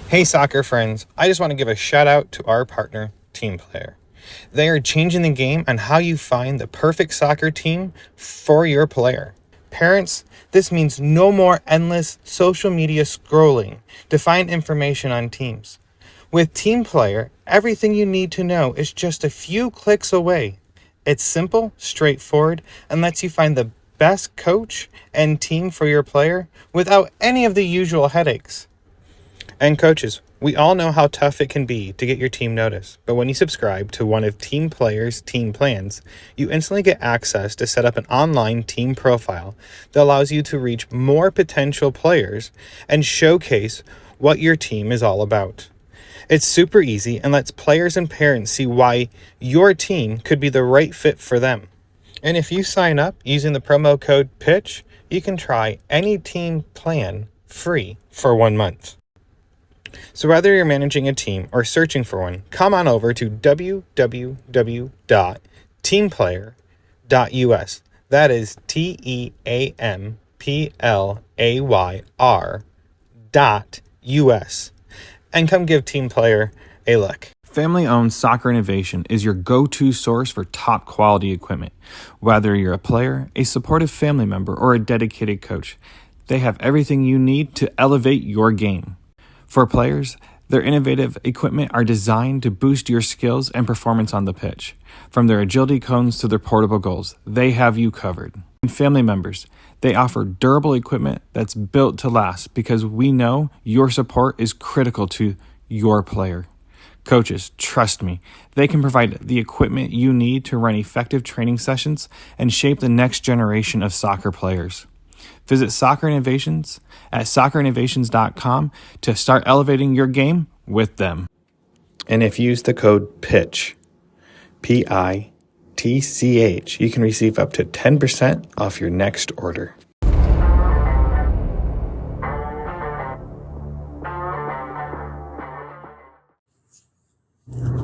Hey soccer friends, I just want to give a shout out to our partner, Team Player. They are changing the game on how you find the perfect soccer team for your player. Parents, this means no more endless social media scrolling to find information on teams. With Team Player, everything you need to know is just a few clicks away. It's simple, straightforward, and lets you find the best coach and team for your player without any of the usual headaches. And coaches, we all know how tough it can be to get your team noticed, but when you subscribe to one of Team Player's team plans, you instantly get access to set up an online team profile that allows you to reach more potential players and showcase what your team is all about. It's super easy and lets players and parents see why your team could be the right fit for them. And if you sign up using the promo code PITCH, you can try any team plan free for 1 month. So whether you're managing a team or searching for one, come on over to www.teamplayer.us. That is TEAMPLAYR.US. And come give Team Player a look. Family-owned Soccer Innovation is your go-to source for top quality equipment. Whether you're a player, a supportive family member, or a dedicated coach, they have everything you need to elevate your game. For players, their innovative equipment are designed to boost your skills and performance on the pitch. From their agility cones to their portable goals, they have you covered. And family members, they offer durable equipment that's built to last because we know your support is critical to your player. Coaches, trust me, they can provide the equipment you need to run effective training sessions and shape the next generation of soccer players. Visit Soccer Innovations at soccerinnovations.com to start elevating your game with them. And if you use the code PITCH, PITCH, you can receive up to 10% off your next order.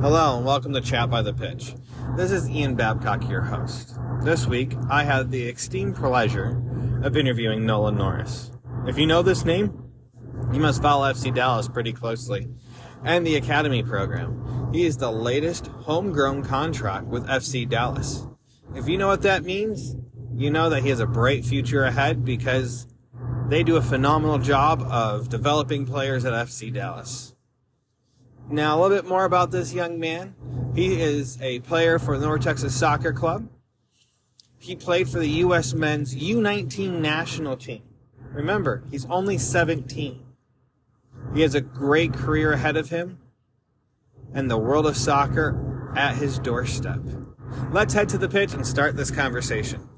Hello and welcome to Chat by the Pitch. This is Ian Babcock, your host. This week, I had the esteemed pleasure of interviewing Nolan Norris. If you know this name, you must follow FC Dallas pretty closely and the Academy program. He is the latest homegrown contract with FC Dallas. If you know what that means, you know that he has a bright future ahead because they do a phenomenal job of developing players at FC Dallas. Now, a little bit more about this young man. He is a player for the North Texas Soccer Club. He played for the U.S. men's U19 national team. Remember, he's only 17. He has a great career ahead of him and the world of soccer at his doorstep. Let's head to the pitch and start this conversation.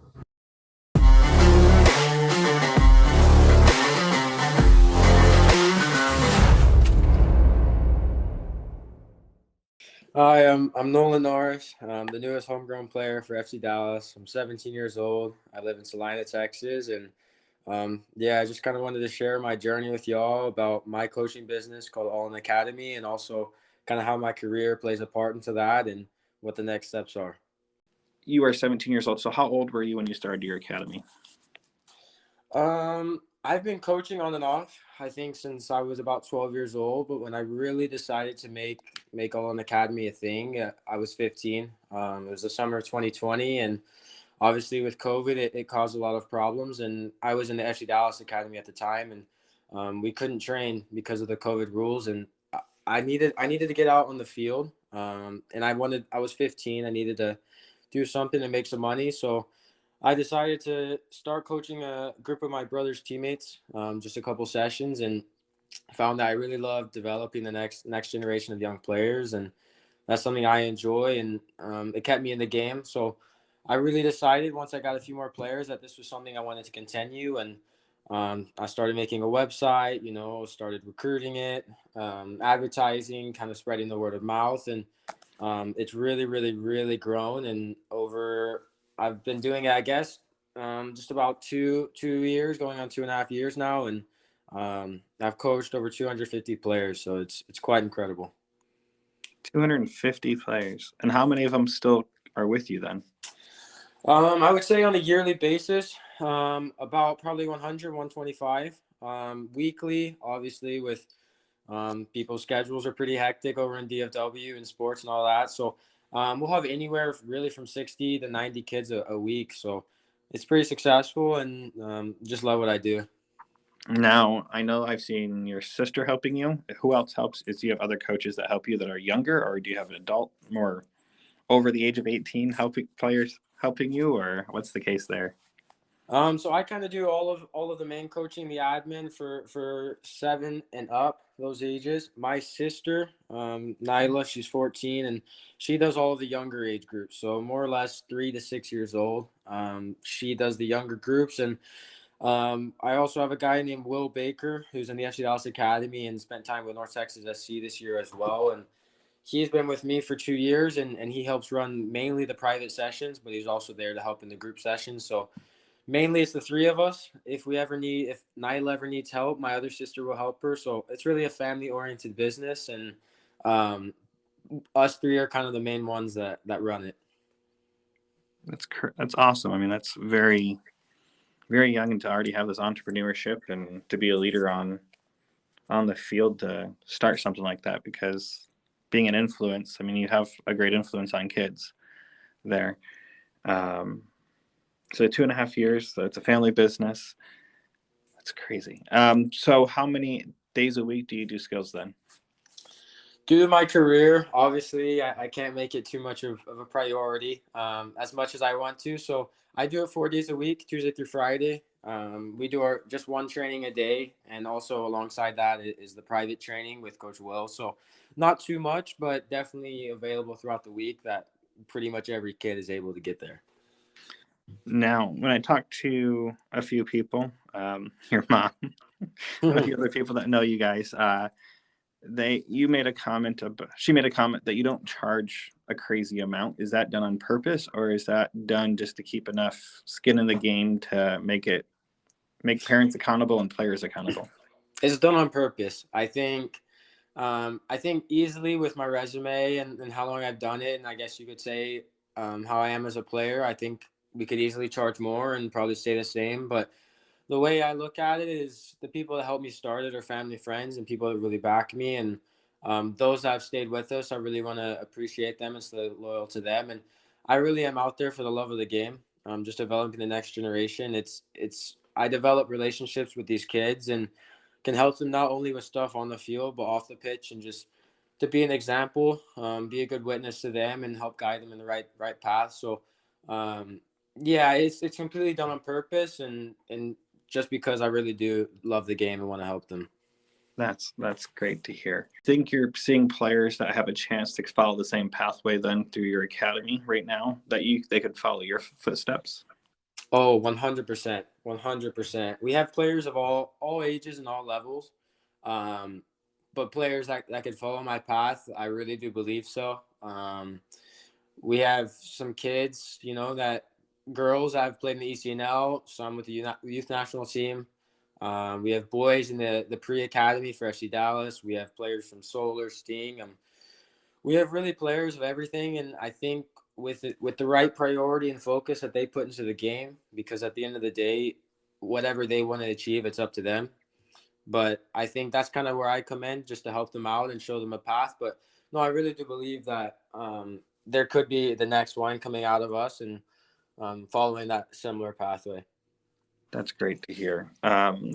Hi, I'm Nolan Norris. I'm the newest homegrown player for FC Dallas. I'm 17 years old. I live in Salina, Texas, and I just kind of wanted to share my journey with y'all about my coaching business called All in Academy, and also kind of how my career plays a part into that and what the next steps are. You are 17 years old. So how old were you when you started your academy? I've been coaching on and off, I think, since I was about 12 years old. But when I really decided to make All in Academy a thing, I was 15. It was the summer of 2020, and obviously with COVID, it caused a lot of problems. And I was in the FC Dallas Academy at the time, and we couldn't train because of the COVID rules. And I needed to get out on the field. And I was 15. I needed to do something to make some money. So I decided to start coaching a group of my brother's teammates, just a couple sessions, and found that I really loved developing the next generation of young players, and that's something I enjoy, and it kept me in the game. So I really decided once I got a few more players that this was something I wanted to continue, and I started making a website, started recruiting it, advertising, kind of spreading the word of mouth, and it's really, really, really grown. And I've been doing it, I guess, just about two years, going on 2.5 years now, and I've coached over 250 players, so it's quite incredible. 250 players. And how many of them still are with you then? I would say on a yearly basis, about probably 100, 125. Weekly, obviously, with People's schedules are pretty hectic over in DFW and sports and all that. So we'll have anywhere really from 60 to 90 kids a week. So it's pretty successful, and just love what I do. Now, I know I've seen your sister helping you. Who else helps? Do you have other coaches that help you that are younger, or do you have an adult, more over the age of 18, helping players helping you, or what's the case there? So I kind of do all of the main coaching, the admin for 7 and up, those ages. My sister, Nyla, she's 14, and she does all of the younger age groups. So more or less 3 to 6 years old. She does the younger groups, and I also have a guy named Will Baker who's in the FC Dallas Academy and spent time with North Texas SC this year as well. And he's been with me for 2 years, and he helps run mainly the private sessions, but he's also there to help in the group sessions. So mainly it's the three of us. If Nyla ever needs help, my other sister will help her. So it's really a family oriented business, and um, us three are kind of the main ones that run it. That's awesome. I mean, that's very very young, and to already have this entrepreneurship and to be a leader on the field to start something like that, because being an influence, I mean, you have a great influence on kids there. So 2.5 years, so it's a family business. That's crazy. So how many days a week do you do skills then? Due to my career, obviously, I can't make it too much of a priority as much as I want to. So I do it 4 days a week, Tuesday through Friday. We do just one training a day. And also alongside that is the private training with Coach Will. So not too much, but definitely available throughout the week that pretty much every kid is able to get there. Now, when I talk to a few people, your mom, and a few other people that know you guys, she made a comment that you don't charge a crazy amount. Is that done on purpose, or is that done just to keep enough skin in the game to make parents accountable and players accountable? It's done on purpose. I think easily with my resume and how long I've done it, and I guess you could say how I am as a player, I think we could easily charge more and probably stay the same. But the way I look at it is the people that helped me start it are family, friends, and people that really back me. And those that have stayed with us, I really want to appreciate them and stay loyal to them. And I really am out there for the love of the game. Just developing the next generation. I develop relationships with these kids and can help them not only with stuff on the field but off the pitch, and just to be an example, be a good witness to them, and help guide them in the right path. So, yeah, it's completely done on purpose, and just because I really do love the game and want to help them. That's great to hear. Think you're seeing players that have a chance to follow the same pathway then through your academy right now, that they could follow your footsteps? Oh, 100%. 100%. We have players of all ages and all levels. Um, but players that could follow my path, I really do believe so. We have some kids, that girls that have played in the ECNL, some with the youth national team. We have boys in the pre-academy for FC Dallas. We have players from Solar, Sting. We have really players of everything, and I think with the right priority and focus that they put into the game, because at the end of the day, whatever they want to achieve, it's up to them. But I think that's kind of where I come in, just to help them out and show them a path. But no, I really do believe that there could be the next one coming out of us and following that similar pathway. That's great to hear.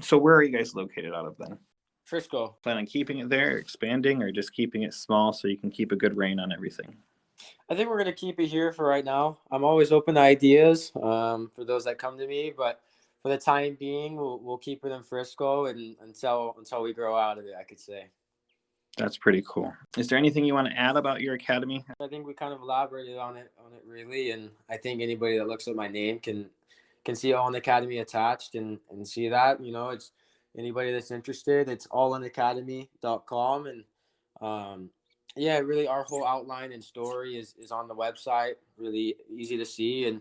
So where are you guys located out of then? Frisco. Plan on keeping it there, expanding, or just keeping it small so you can keep a good reign on everything? I think we're going to keep it here for right now. I'm always open to ideas for those that come to me, but for the time being, we'll keep it in Frisco and until we grow out of it, I could say. That's pretty cool. Is there anything you want to add about your academy? I think we kind of elaborated on it really, and I think anybody that looks at my name can see All In Academy attached and see that. It's anybody that's interested. It's allinacademy.com, and yeah, really our whole outline and story is on the website. Really easy to see, and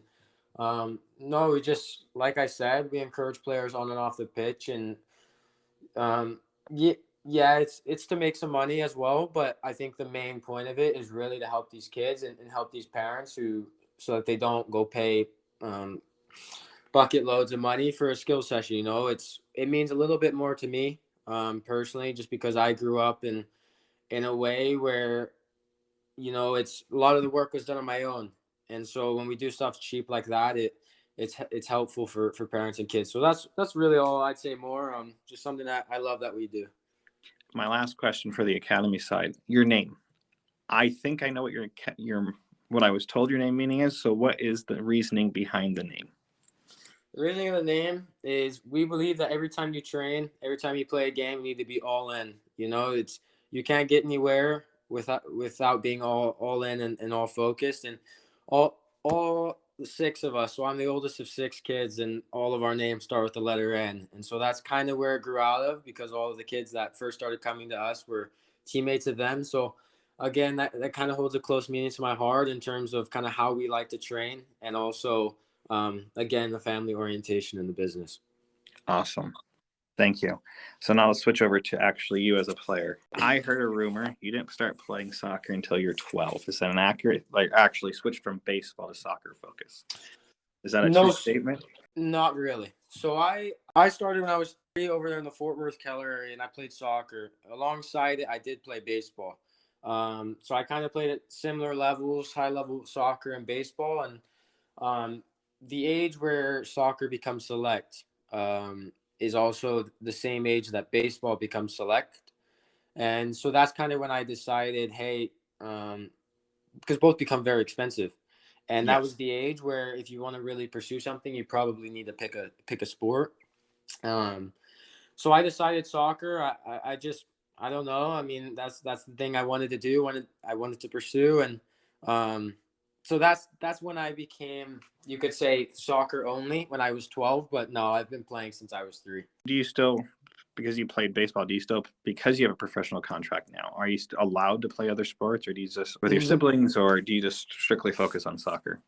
no, we just, like I said, we encourage players on and off the pitch, and yeah, it's to make some money as well, but I think the main point of it is really to help these kids and help these parents so that they don't go pay bucket loads of money for a skill session. It means a little bit more to me personally, just because I grew up in a way where, it's a lot of the work was done on my own. And so when we do stuff cheap like that, it's helpful for parents and kids. So that's really all I'd say more. Just something that I love that we do. My last question for the academy side, your name. I think I know what your what I was told your name meaning is. So what is the reasoning behind the name? The reasoning of the name is we believe that every time you train, every time you play a game, you need to be all in. You can't get anywhere without being all in and all focused. And all six of us. So I'm the oldest of six kids, and all of our names start with the letter N. And so that's kind of where it grew out of, because all of the kids that first started coming to us were teammates of them. So again, that kind of holds a close meaning to my heart in terms of kind of how we like to train, and also again, the family orientation in the business. Awesome. Thank you. So now let's switch over to actually you as a player. I heard a rumor you didn't start playing soccer until you're 12. Is that an accurate, like actually switched from baseball to soccer focus? Is that a No, true statement? not really. So I started when I was 3 over there in the Fort Worth Keller area, and I played soccer. Alongside it, I did play baseball. So I kind of played at similar levels, high level soccer and baseball. And the age where soccer becomes select is also the same age that baseball becomes select. And so that's kind of when I decided, hey, because both become very expensive. And that was Yes. the age where if you want to really pursue something, you probably need to pick a sport. Um, so I decided soccer. I don't know. I mean, that's the thing I wanted to do. I wanted to pursue, and um, so that's when I became, you could say, soccer only when I was 12. But no, I've been playing since I was 3. Do you still, because you played baseball, do you still, because you have a professional contract now, are you allowed to play other sports, or do you just, with your siblings, or do you just strictly focus on soccer?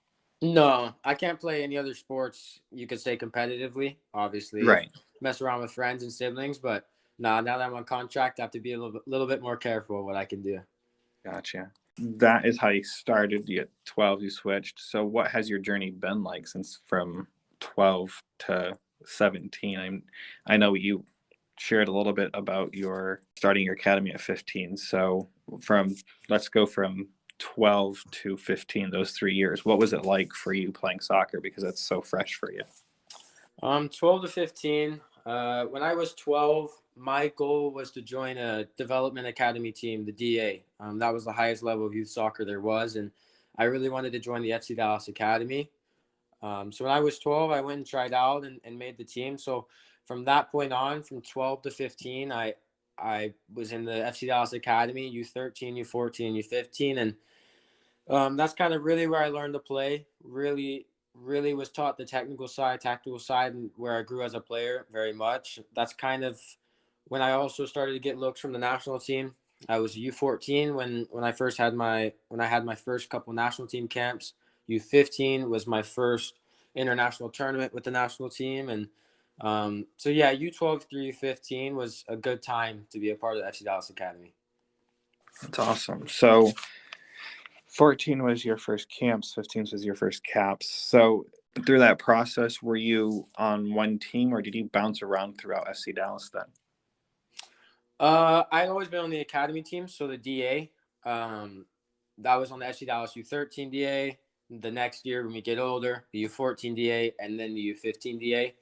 No, I can't play any other sports, you could say, competitively. Obviously, Right. mess around with friends and siblings, but nah, now that I'm on contract, I have to be a little bit more careful what I can do. Gotcha. That is how you started. You at 12, you switched. So what has your journey been like since from 12 to 17? I know you shared a little bit about your starting your academy at 15. So let's go from 12 to 15, those 3 years. What was it like for you playing soccer? Because that's so fresh for you. 12 to 15. When I was 12, my goal was to join a development academy team, the DA. That was the highest level of youth soccer there was, and I really wanted to join the FC Dallas Academy. So when I was 12, I went and tried out and made the team. So from that point on, from 12 to 15, I was in the FC Dallas Academy, U13, U14, U15, and that's kind of really where I learned to play. Really was taught the technical side, tactical side, and where I grew as a player very much. That's kind of when I also started to get looks from the national team. I was U14 when I had my first couple national team camps. U15 was my first international tournament with the national team, and so yeah, U12 through U15 was a good time to be a part of the FC Dallas Academy. That's awesome. So 14 was your first camps, 15 was your first caps. So through that process, were you on one team, or did you bounce around throughout SC Dallas then? I'd always been on the academy team, so the DA. That was on the SC Dallas U13 DA. The next year, when we get older, the U14 DA, and then the U15 DA.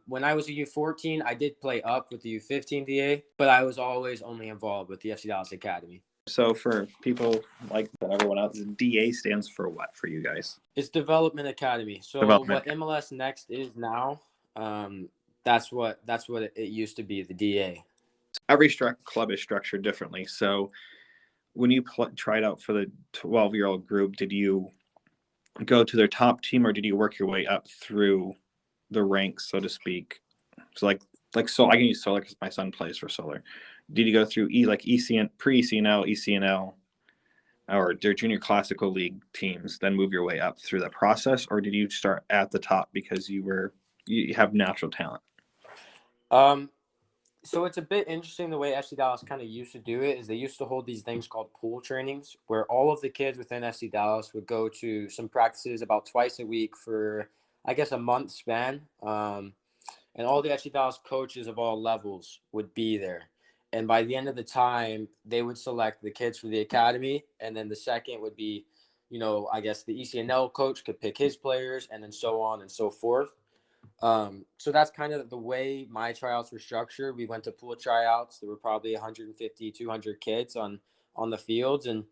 When I was a U14, I did play up with the U15 DA, but I was always only involved with the FC Dallas Academy. So for people like everyone else, DA stands for what for you guys? It's Development Academy. So Development. what MLS Next is now, that's what it used to be, the DA. Every club is structured differently. So when you tried out for the 12-year-old group, did you go to their top team, or did you work your way up through the ranks, so to speak? So so I can use Solar because my son plays for Solar. Did you go through ECN, pre-ECNL, ECNL, or their junior classical league teams, then move your way up through that process, or did you start at the top because you have natural talent? So it's a bit interesting the way FC Dallas kind of used to do it. Is they used to hold these things called pool trainings, where all of the kids within FC Dallas would go to some practices about twice a week for, I guess, a month span. and all the FC Dallas coaches of all levels would be there. And by the end of the time, they would select the kids for the academy, and then the second would be, I guess the ECNL coach could pick his players, and then so on and so forth. So that's kind of the way my tryouts were structured. We went to pool tryouts. There were probably 150, 200 kids on the fields, and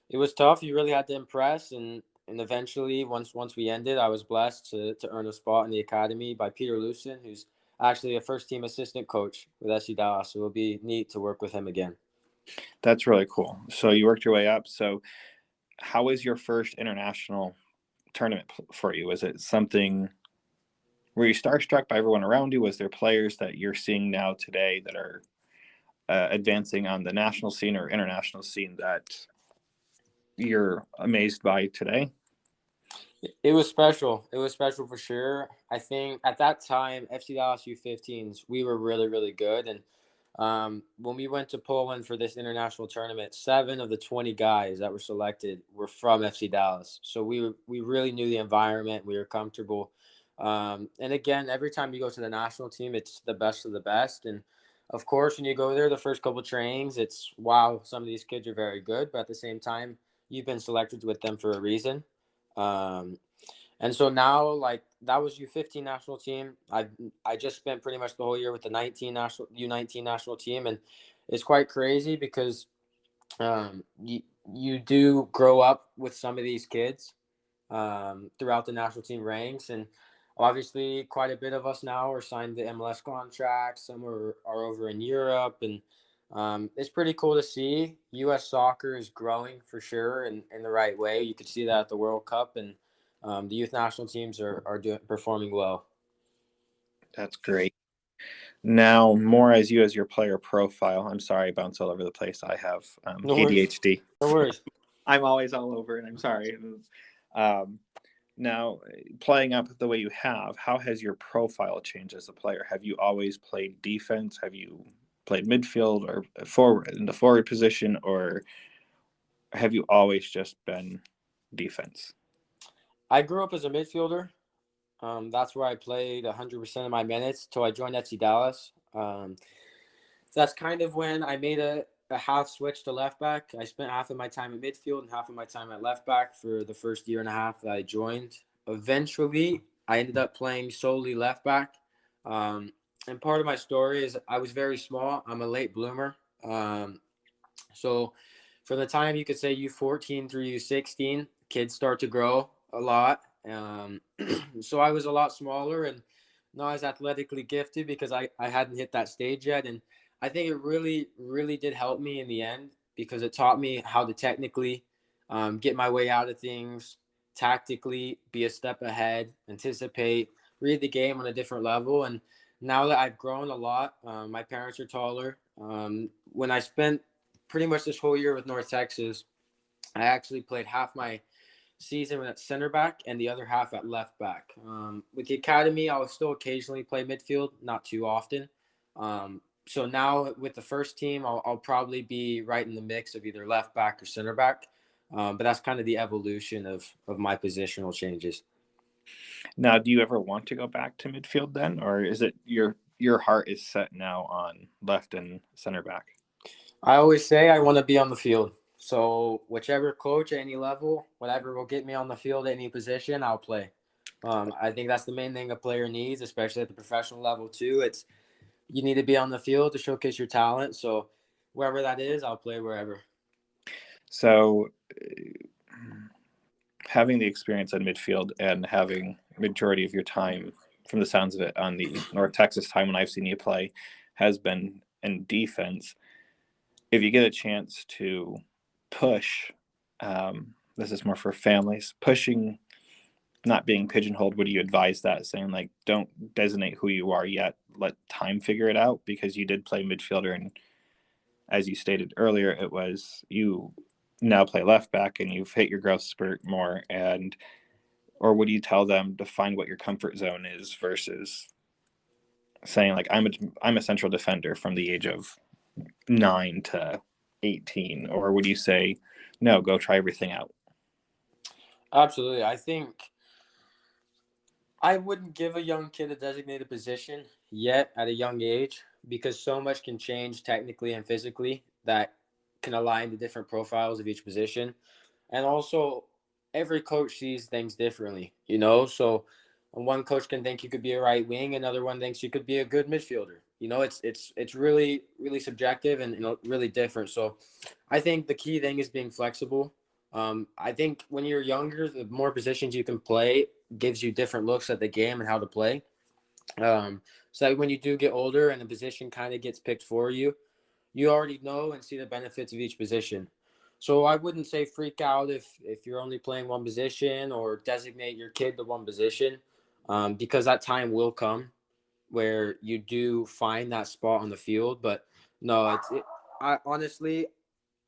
it was tough. You really had to impress, and eventually, once we ended, I was blessed to earn a spot in the academy by Peter Lucen, who's actually a first team assistant coach with SC Dallas. So it'll be neat to work with him again. That's really cool. So you worked your way up. So how was your first international tournament for you? Was it something, were you starstruck by everyone around you? Was there players that you're seeing now today that are advancing on the national scene or international scene that you're amazed by today? It was special. It was special for sure. I think at that time, FC Dallas U15s, we were really, really good. And when we went to Poland for this international tournament, 7 of the 20 guys that were selected were from FC Dallas. So we really knew the environment. We were comfortable. And again, every time you go to the national team, it's the best of the best. And of course, when you go there, the first couple trainings, it's wow, some of these kids are very good. But at the same time, you've been selected with them for a reason. Um, and so now, like that was U15 national team. I just spent pretty much the whole year with the 19 national U19 national team, and it's quite crazy because you do grow up with some of these kids throughout the national team ranks, and obviously quite a bit of us now are signed to MLS contracts. Some are over in Europe, and it's pretty cool to see. U.S. soccer is growing for sure in the right way. You could see that at the World Cup, and the youth national teams are performing well. That's great. Now, more as you as your player profile. I'm sorry, I bounce all over the place. I have No worries. ADHD. No worries. I'm always all over, and I'm sorry. Now, playing up the way you have, how has your profile changed as a player? Have you always played defense? Have you played midfield or forward in the forward position, or have you always just been defense? I grew up as a midfielder. That's where I played 100% of my minutes till I joined FC Dallas. So that's kind of when I made a half switch to left back. I spent half of my time at midfield and half of my time at left back for the first year and a half that I joined. Eventually, I ended up playing solely left back. And part of my story is I was very small. I'm a late bloomer. So from the time you could say U14 through U16, kids start to grow a lot. So I was a lot smaller and not as athletically gifted because I hadn't hit that stage yet. And I think it really, really did help me in the end because it taught me how to technically get my way out of things, tactically be a step ahead, anticipate, read the game on a different level. And now that I've grown a lot, my parents are taller. When I spent pretty much this whole year with North Texas, I actually played half my season at center back and the other half at left back. With the academy, I'll still occasionally play midfield, not too often. So now with the first team, I'll probably be right in the mix of either left back or center back. But that's kind of the evolution of my positional changes. Now, do you ever want to go back to midfield then, or is it your heart is set now on left and center back? I always say I want to be on the field. So whichever coach at any level, whatever will get me on the field at any position, I'll play. I think that's the main thing a player needs, especially at the professional level too. It's you need to be on the field to showcase your talent. So wherever that is, I'll play wherever. So having the experience in midfield and having majority of your time, from the sounds of it, on the North Texas time when I've seen you play, has been in defense. If you get a chance to push, this is more for families, pushing, not being pigeonholed, would you advise that, saying like, don't designate who you are yet, let time figure it out? Because you did play midfielder, and as you stated earlier, it was you now play left back and you've hit your growth spurt more, and or would you tell them to find what your comfort zone is versus saying like I'm a central defender from the age of 9 to 18, or would you say no, go try everything out? Absolutely. I think I wouldn't give a young kid a designated position yet at a young age because so much can change technically and physically that can align the different profiles of each position. And also, every coach sees things differently, you know? So one coach can think you could be a right wing, another one thinks you could be a good midfielder. You know, it's really, really subjective and, you know, really different. So I think the key thing is being flexible. I think when you're younger, the more positions you can play gives you different looks at the game and how to play. So that when you do get older and the position kind of gets picked for you, you already know and see the benefits of each position. So I wouldn't say freak out if you're only playing one position or designate your kid to one position, because that time will come where you do find that spot on the field. But no, I honestly,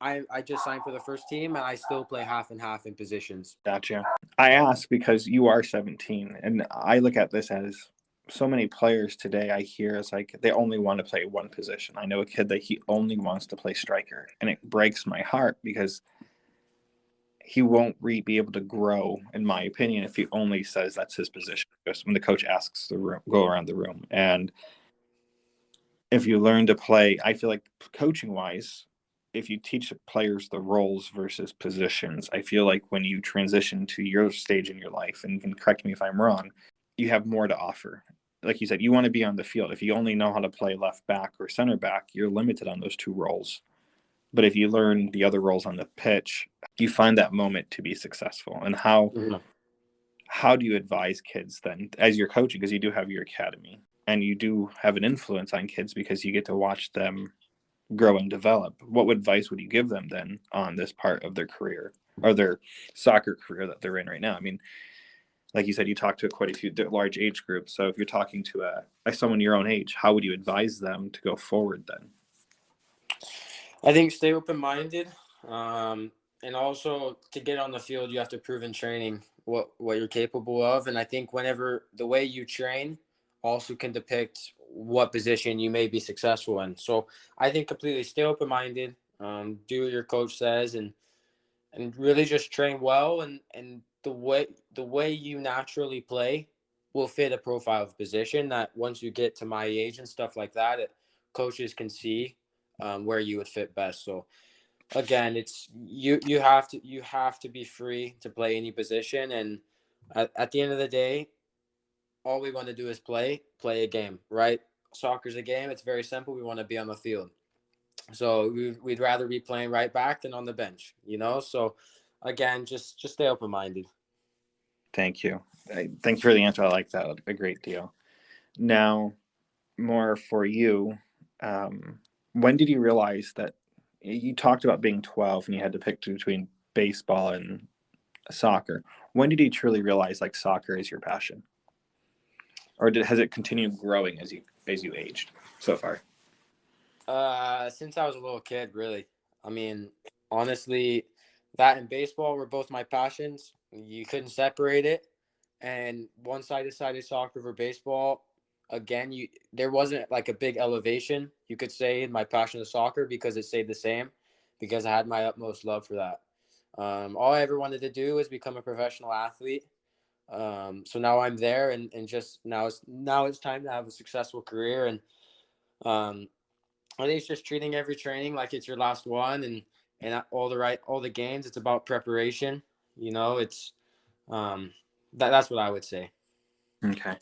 I just signed for the first team and I still play half and half in positions. Gotcha. I ask because you are 17, and I look at this as so many players today I hear is like they only want to play one position. I know a kid that he only wants to play striker, and it breaks my heart because he won't be able to grow, in my opinion, if he only says that's his position. Just when the coach asks the room, go around the room, and if you learn to play, I feel like coaching wise, if you teach players the roles versus positions, I feel like when you transition to your stage in your life, and you can correct me if I'm wrong, you have more to offer. Like you said, you want to be on the field. If you only know how to play left back or center back, you're limited on those two roles. But if you learn the other roles on the pitch, you find that moment to be successful. And Mhm. how do you advise kids then as you're coaching, because you do have your academy and you do have an influence on kids because you get to watch them grow and develop? What advice would you give them then on this part of their career or their soccer career that they're in right now? I mean, like you said, you talk to quite a few large age groups. So if you're talking to someone your own age, how would you advise them to go forward then? I think stay open minded. And also to get on the field, you have to prove in training what you're capable of. And I think whenever the way you train also can depict what position you may be successful in. So I think completely stay open minded, do what your coach says, and really just train well. And the way you naturally play will fit a profile of position that once you get to my age and stuff like that, coaches can see where you would fit best. So again, it's you have to be free to play any position, and at the end of the day, all we want to do is play a game, right? Soccer's a game. It's very simple. We want to be on the field. So we'd rather be playing right back than on the bench, you know? So again, just stay open minded. Thank you. Thank you for the answer. I like that a great deal. Now, more for you, when did you realize that you talked about being 12 and you had to pick between baseball and soccer? When did you truly realize like soccer is your passion, or has it continued growing as you aged so far? Since I was a little kid, really. I mean, honestly, that and baseball were both my passions. You couldn't separate it. And once I decided soccer over baseball, again, you there wasn't like a big elevation, you could say, in my passion of soccer because it stayed the same because I had my utmost love for that. All I ever wanted to do was become a professional athlete. So now I'm there, and just now it's time to have a successful career. And um, I think it's just treating every training like it's your last one, and all the games. It's about preparation. You know, it's um, that's what I would say. Okay,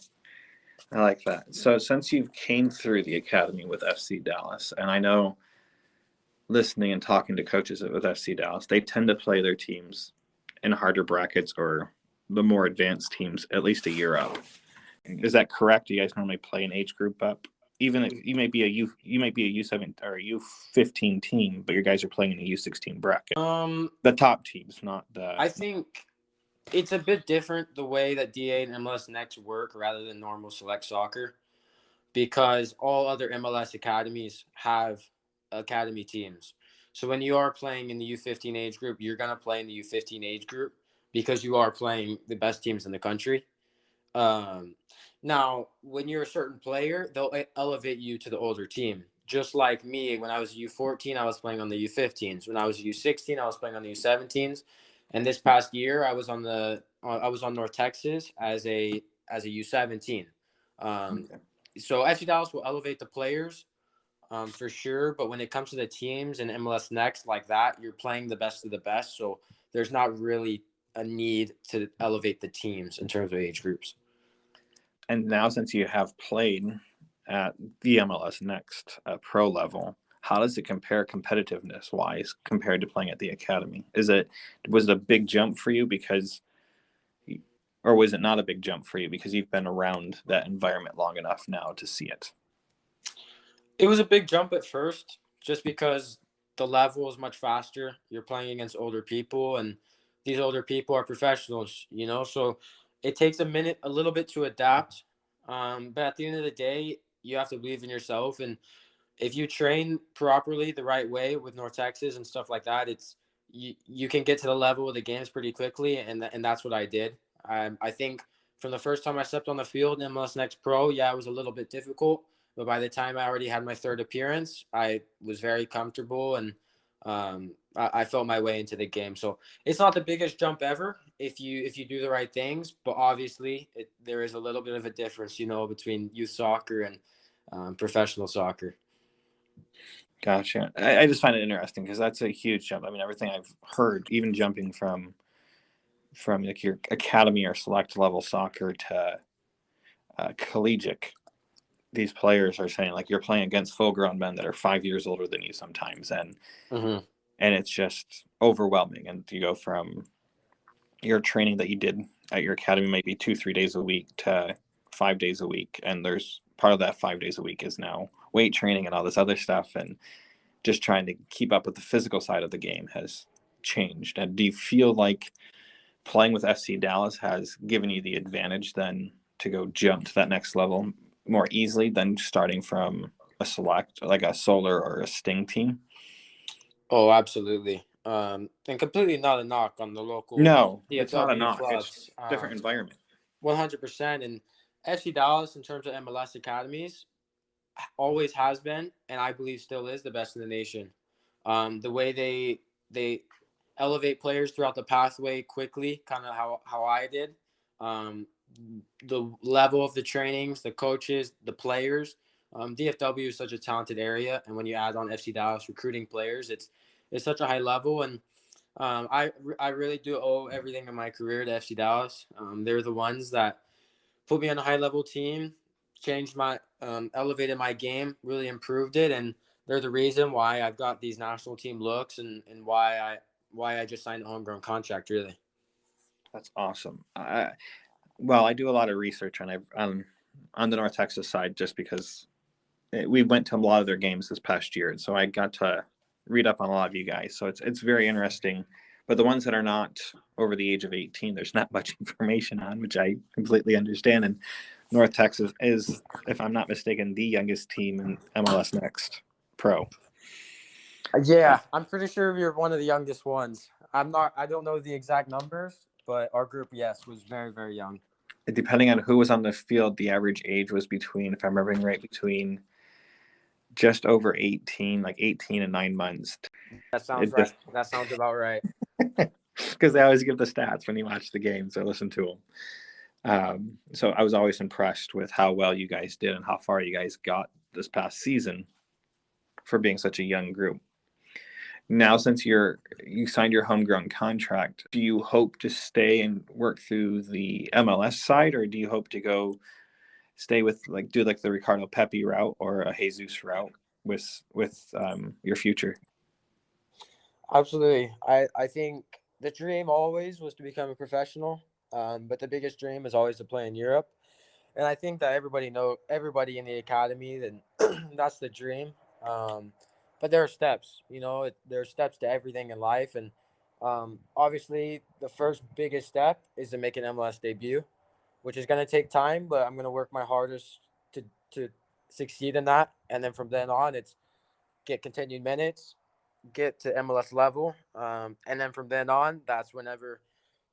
I like that. So since you've came through the academy with FC Dallas, and I know listening and talking to coaches with FC Dallas, they tend to play their teams in harder brackets or the more advanced teams at least a year out. Is that correct? Do you guys normally play an age group up? Even if you might be a U7 or a U15 team, but your guys are playing in a U16 bracket. The top teams, not the. I think it's a bit different the way that DA and MLS Next work rather than normal select soccer because all other MLS academies have academy teams. So when you are playing in the U15 age group, you're going to play in the U15 age group because you are playing the best teams in the country. Um, Now, when you're a certain player, they'll elevate you to the older team. Just like me, when I was U14, I was playing on the U15s. When I was U16, I was playing on the U17s. And this past year, I was on North Texas as a as a U17. Okay. So FC Dallas will elevate the players for sure. But when it comes to the teams and MLS Next like that, you're playing the best of the best. So there's not really a need to elevate the teams in terms of age groups. And now, since you have played at the MLS Next pro level, how does it compare competitiveness wise compared to playing at the academy? Was it a big jump for you or was it not a big jump for you because you've been around that environment long enough now to see it? It was a big jump at first, just because the level is much faster. You're playing against older people, and these older people are professionals, so it takes a little bit to adapt. But at the end of the day, you have to believe in yourself. And if you train properly the right way with North Texas and stuff like that, you can get to the level of the games pretty quickly. And that's what I did. I think from the first time I stepped on the field in MLS Next Pro, yeah, it was a little bit difficult. But by the time I already had my third appearance, I was very comfortable, and I felt my way into the game. So it's not the biggest jump ever if you do the right things. But obviously, there is a little bit of a difference, between youth soccer and professional soccer. Gotcha. I just find it interesting because that's a huge jump. I mean, everything I've heard, even jumping from like your academy or select level soccer to collegiate, these players are saying like you're playing against full-grown men that are 5 years older than you sometimes, and it's just overwhelming. And you go from your training that you did at your academy maybe 2-3 days a week to 5 days a week, and there's part of that 5 days a week is now weight training and all this other stuff, and just trying to keep up with the physical side of the game has changed. And do you feel like playing with FC Dallas has given you the advantage then to go jump to that next level more easily than starting from a select, like a Solar or a Sting team? Oh, absolutely. And completely not a knock on the local No, DFW it's not a knock. clubs. It's a different environment. 100%. And FC Dallas, in terms of MLS academies, always has been, and I believe still is, the best in the nation. The way they elevate players throughout the pathway quickly, kind of how I did. The level of the trainings, the coaches, the players. DFW is such a talented area, and when you add on FC Dallas recruiting players, it's such a high level. And I really do owe everything in my career to FC Dallas. They're the ones that put me on a high level team, changed my elevated my game, really improved it, and they're the reason why I've got these national team looks and why I just signed a homegrown contract, really. That's awesome. I do a lot of research on the North Texas side just because we went to a lot of their games this past year, and so I got to read up on a lot of you guys. So it's very interesting. But the ones that are not over the age of 18, there's not much information on, which I completely understand. And North Texas is, if I'm not mistaken, the youngest team in MLS Next Pro. Yeah, I'm pretty sure you're one of the youngest ones. I don't know the exact numbers, but our group, yes, was very, very young. Depending on who was on the field, the average age was between, if I'm remembering right, between just over 18, like 18 and 9 months. That sounds right. That sounds about right. Because they always give the stats when you watch the game, so I listen to them. So I was always impressed with how well you guys did and how far you guys got this past season for being such a young group. Now, since you signed your homegrown contract, do you hope to stay and work through the MLS side, or do you hope to stay with do the Ricardo Pepi route or a Jesus route with your future? Absolutely. I think the dream always was to become a professional, but the biggest dream is always to play in Europe. And I think that everybody in the academy, then that's the dream. But there are steps, there are steps to everything in life. And obviously the first biggest step is to make an MLS debut, which is going to take time, but I'm going to work my hardest to succeed in that. And then from then on, it's get continued minutes, get to MLS level. And then from then on, that's whenever,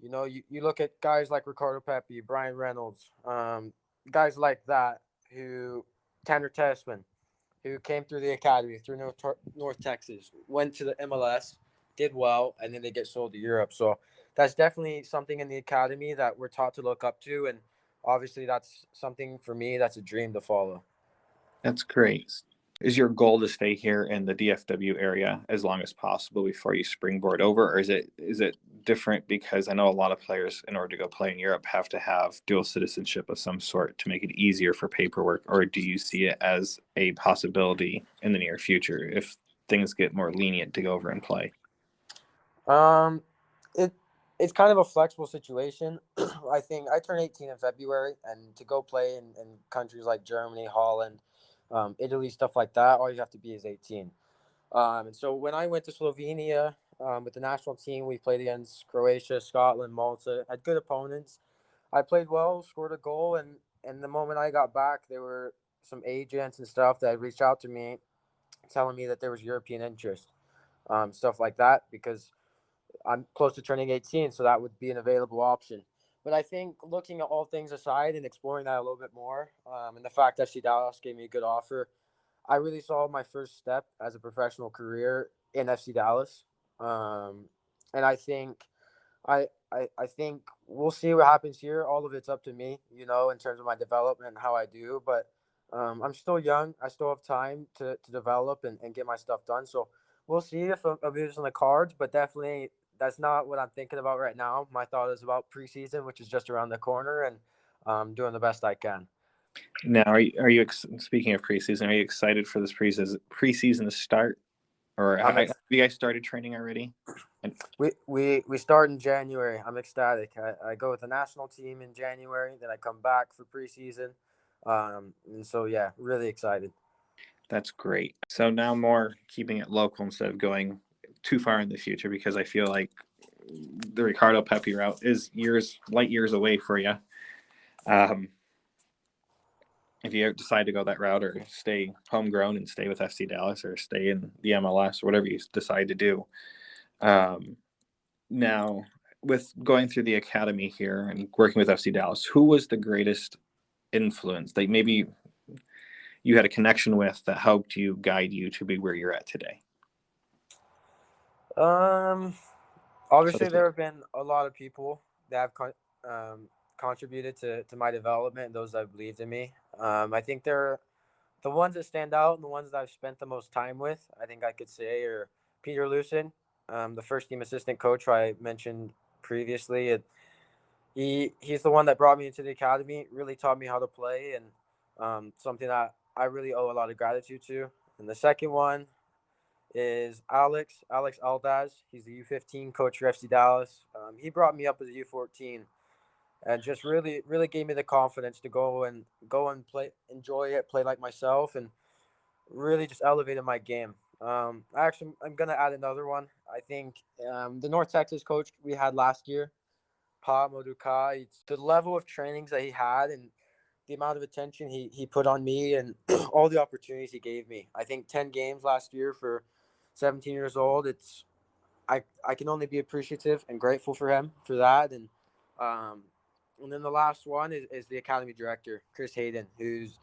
you look at guys like Ricardo Pepi, Brian Reynolds, guys like that, Tanner Tessman, who came through the academy, through North Texas, went to the MLS, did well, and then they get sold to Europe. So that's definitely something in the academy that we're taught to look up to. And obviously that's something for me, that's a dream to follow. That's great. Is your goal to stay here in the DFW area as long as possible before you springboard over, or is it different? Because I know a lot of players, in order to go play in Europe, have to have dual citizenship of some sort to make it easier for paperwork. Or do you see it as a possibility in the near future if things get more lenient to go over and play? Um, it it's kind of a flexible situation. I think I turn 18 in February, and to go play in countries like Germany, Holland, Italy, stuff like that, all you have to be is 18. And so when I went to Slovenia with the national team, we played against Croatia, Scotland, Malta, had good opponents. I played well, scored a goal, and the moment I got back, there were some agents and stuff that reached out to me, telling me that there was European interest, stuff like that, because I'm close to turning 18, so that would be an available option. But I think looking at all things aside and exploring that a little bit more, and the fact that FC Dallas gave me a good offer, I really saw my first step as a professional career in FC Dallas. Um, and I think we'll see what happens here. All of it's up to me, in terms of my development and how I do. But I'm still young. I still have time to develop and get my stuff done. So we'll see if it's on the cards. But definitely, that's not what I'm thinking about right now. My thought is about preseason, which is just around the corner, and doing the best I can. Now, speaking of preseason, are you excited for this preseason to start? Or have you guys started training already? We start in January. I'm ecstatic. I go with the national team in January, then I come back for preseason. And so, yeah, really excited. That's great. So now more keeping it local instead of going too far in the future, because I feel like the Ricardo Pepi route is light years away for you. If you decide to go that route or stay homegrown and stay with FC Dallas or stay in the MLS or whatever you decide to do. Now, with going through the academy here and working with FC Dallas, who was the greatest influence that maybe you had a connection with that helped you guide you to be where you're at today? Obviously, there have been a lot of people that have contributed to my development and those that have believed in me. I think they're the ones that stand out and the ones that I've spent the most time with. I think I could say are Peter Lucen, the first team assistant coach I mentioned previously. He's the one that brought me into the academy, really taught me how to play, and something that I really owe a lot of gratitude to. And the second one is Alex Aldaz. He's the U15 coach for FC Dallas. He brought me up as a U14 and just really gave me the confidence to go and play, enjoy it, play like myself, and really just elevated my game. I'm gonna add another one. I think the North Texas coach we had last year, Pa Moduka, it's the level of trainings that he had and the amount of attention he put on me and all the opportunities he gave me. I think 10 games last year for 17 years old. I can only be appreciative and grateful for him for that. And then the last one is the academy director, Chris Hayden, who's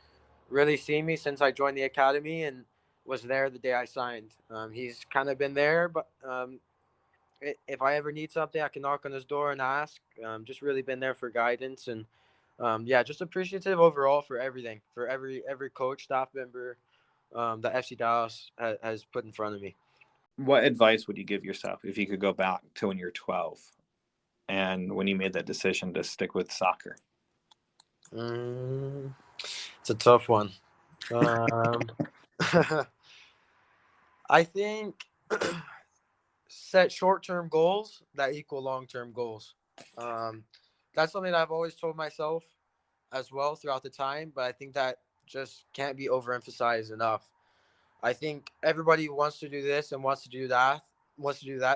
really seen me since I joined the academy and was there the day I signed. He's kind of been there, but if I ever need something, I can knock on his door and ask. Just really been there for guidance and yeah, just appreciative overall for everything, for every coach, staff member that FC Dallas has put in front of me. What advice would you give yourself if you could go back to when you're 12 and when you made that decision to stick with soccer? It's a tough one. I think set short-term goals that equal long-term goals. That's something I've always told myself as well throughout the time, but I think that just can't be overemphasized enough. I think everybody wants to do this and wants to do that,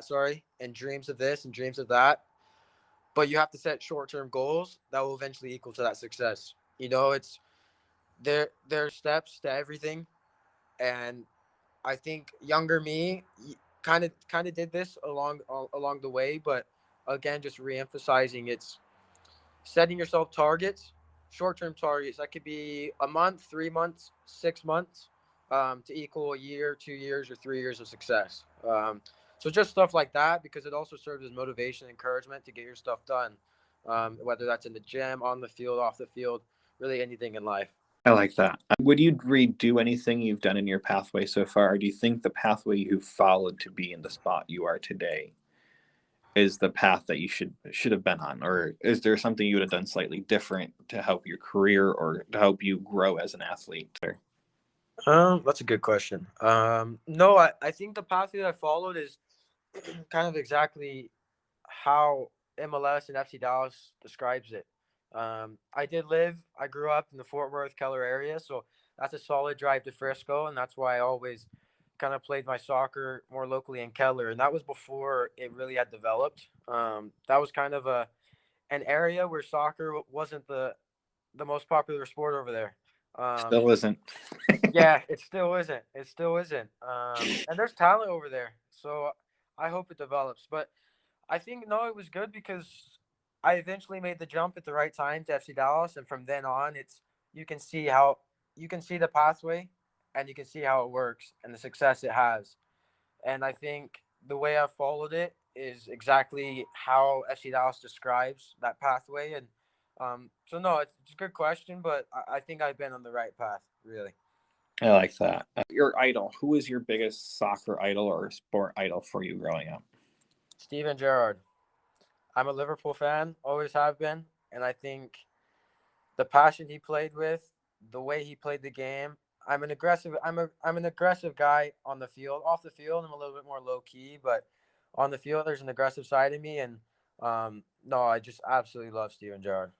sorry, and dreams of this and dreams of that. But you have to set short-term goals that will eventually equal to that success. It's there are steps to everything, and I think younger me kind of did this along the way, but again, just reemphasizing it's setting yourself targets, short-term targets that could be a month, 3 months, 6 months, to equal a year, 2 years, or 3 years of success. So just stuff like that, because it also serves as motivation, encouragement to get your stuff done. whether that's in the gym, on the field, off the field, really anything in life. I like that. Would you redo anything you've done in your pathway so far, or do you think the pathway you followed to be in the spot you are today is the path that you should have been on, or is there something you would have done slightly different to help your career or to help you grow as an athlete? That's a good question. No, I think the pathway I followed is kind of exactly how MLS and FC Dallas describes it. I grew up in the Fort Worth, Keller area, so that's a solid drive to Frisco, and that's why I always kind of played my soccer more locally in Keller, and that was before it really had developed. That was kind of an area where soccer wasn't the most popular sport over there. Still isn't. Yeah, it still isn't. It still isn't. And there's talent over there, so I hope it develops. But I think no, it was good because I eventually made the jump at the right time to FC Dallas, and from then on, it's you can see the pathway, and you can see how it works and the success it has. And I think the way I followed it is exactly how FC Dallas describes that pathway. And so no, it's a good question, but I think I've been on the right path, really. I like that. Your idol. Who is your biggest soccer idol or sport idol for you growing up? Steven Gerrard. I'm a Liverpool fan, always have been, and I think the passion he played with, the way he played the game. I'm an aggressive guy on the field. Off the field, I'm a little bit more low key, but on the field, there's an aggressive side of me, and no, I just absolutely love Steven Gerrard.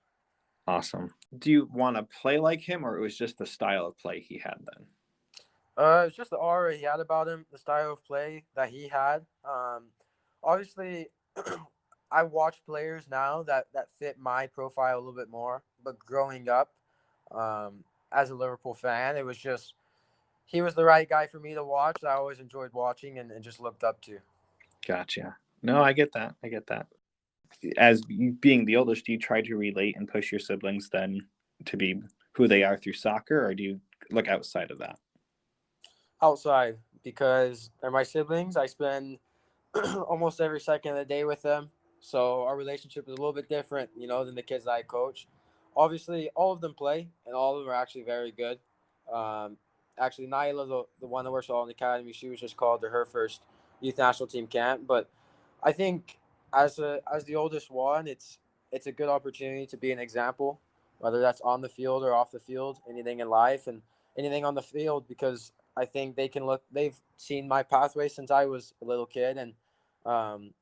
Awesome. Do you want to play like him, or it was just the style of play he had then? It's just the aura he had about him, the style of play that he had. Obviously, I watch players now that fit my profile a little bit more. But growing up, as a Liverpool fan, it was just he was the right guy for me to watch. I always enjoyed watching and just looked up to. Gotcha. No, I get that. I get that. As you being the oldest, do you try to relate and push your siblings then to be who they are through soccer, or do you look outside of that? Outside, because they're my siblings. I spend almost every second of the day with them. So our relationship is a little bit different, than the kids that I coach. Obviously, all of them play, and all of them are actually very good. Um, Actually, Nyla, the one that works all in the academy, she was just called to her first youth national team camp. But I think as the oldest one, it's a good opportunity to be an example, whether that's on the field or off the field, anything in life and anything on the field, because I think they've seen my pathway since I was a little kid, and um,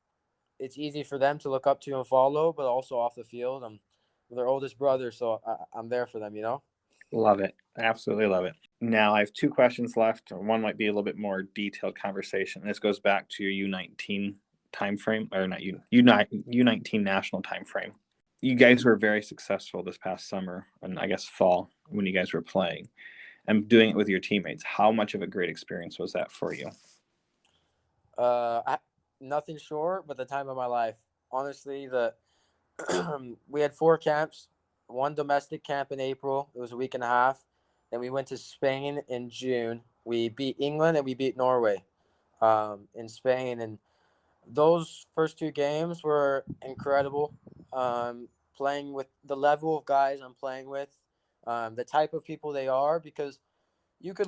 it's easy for them to look up to and follow, but also off the field. I'm their oldest brother, so I'm there for them. Love it. Absolutely love it. Now I have two questions left. One might be a little bit more detailed conversation. This goes back to your U19 time frame, or not U19 national time frame. You guys were very successful this past summer and I guess fall when you guys were playing and doing it with your teammates. How much of a great experience was that for you? I, Nothing short, but the time of my life. Honestly, we had 4 camps, one domestic camp in April. It was a week and a half. Then we went to Spain in June. We beat England and we beat Norway in Spain. And those first 2 games were incredible. Playing with the level of guys I'm playing with, the type of people they are, because you could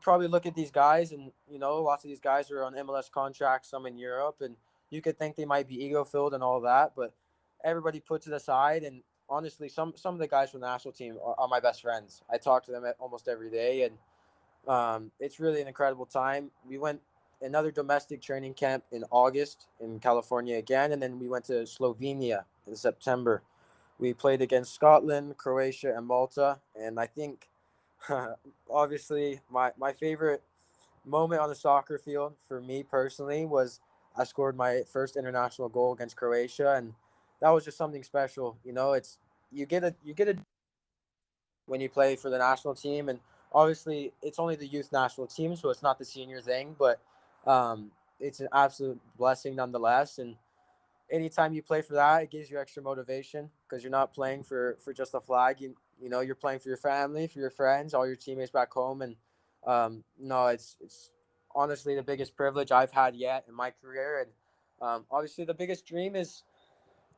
probably look at these guys, and lots of these guys are on MLS contracts, some in Europe, and you could think they might be ego filled and all that, but everybody puts it aside. And honestly, some of the guys from the national team are my best friends. I talk to them almost every day, and it's really an incredible time. We went another domestic training camp in August in California again, and then we went to Slovenia in September. We played against Scotland, Croatia, and Malta, and I think obviously my favorite moment on the soccer field for me personally was I scored my first international goal against Croatia, and that was just something special. It's you get a when you play for the national team, and obviously it's only the youth national team, so it's not the senior thing, but it's an absolute blessing nonetheless. And anytime you play for that, it gives you extra motivation because you're not playing for just a flag. You're playing for your family, for your friends, all your teammates back home. And no, it's honestly the biggest privilege I've had yet in my career. And obviously the biggest dream is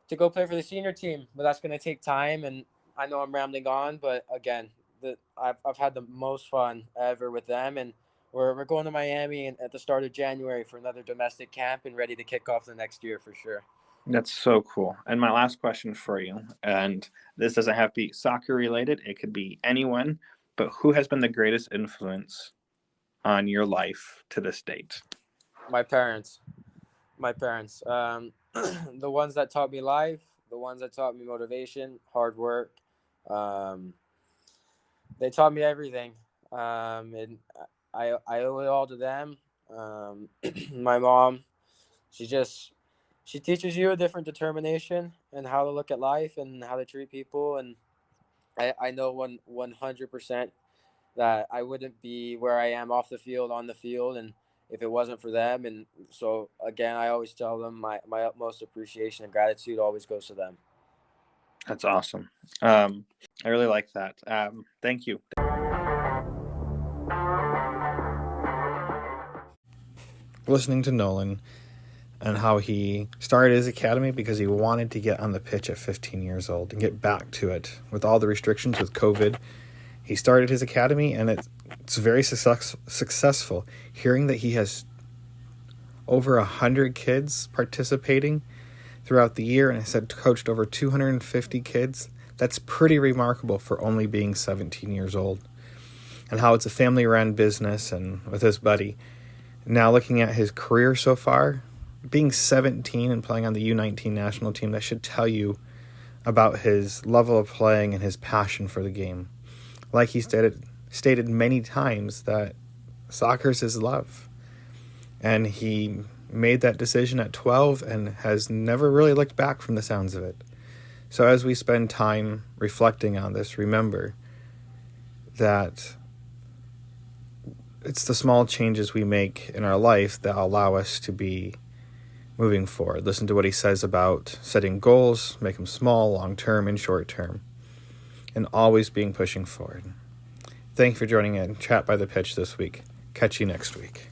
to go play for the senior team, but that's going to take time. And I know I'm rambling on, but again, I've had the most fun ever with them, and we're going to Miami at the start of January for another domestic camp and ready to kick off the next year for sure. That's so cool. And my last question for you, and this doesn't have to be soccer related, it could be anyone, but who has been the greatest influence on your life to this date? My parents. The ones that taught me life, the ones that taught me motivation, hard work. They taught me everything, and I owe it all to them. My mom, she teaches you a different determination and how to look at life and how to treat people. And I know 100% that I wouldn't be where I am off the field, on the field, and if it wasn't for them. And so again, I always tell them my utmost appreciation and gratitude always goes to them. That's awesome. I really like that. Thank you. Listening to Nolan and how he started his academy because he wanted to get on the pitch at 15 years old and get back to it with all the restrictions with COVID. He started his academy, and it's very successful. Hearing that he has over 100 kids participating throughout the year and has coached over 250 kids, that's pretty remarkable for only being 17 years old. And how it's a family-run business, and with his buddy. Now looking at his career so far, being 17 and playing on the U19 national team, that should tell you about his level of playing and his passion for the game. Like he stated many times, that soccer is his love. And he made that decision at 12 and has never really looked back from the sounds of it. So as we spend time reflecting on this, remember that it's the small changes we make in our life that allow us to be moving forward. Listen to what he says about setting goals, make them small, long-term, and short-term, and always being pushing forward. Thank you for joining in Chat by the Pitch this week. Catch you next week.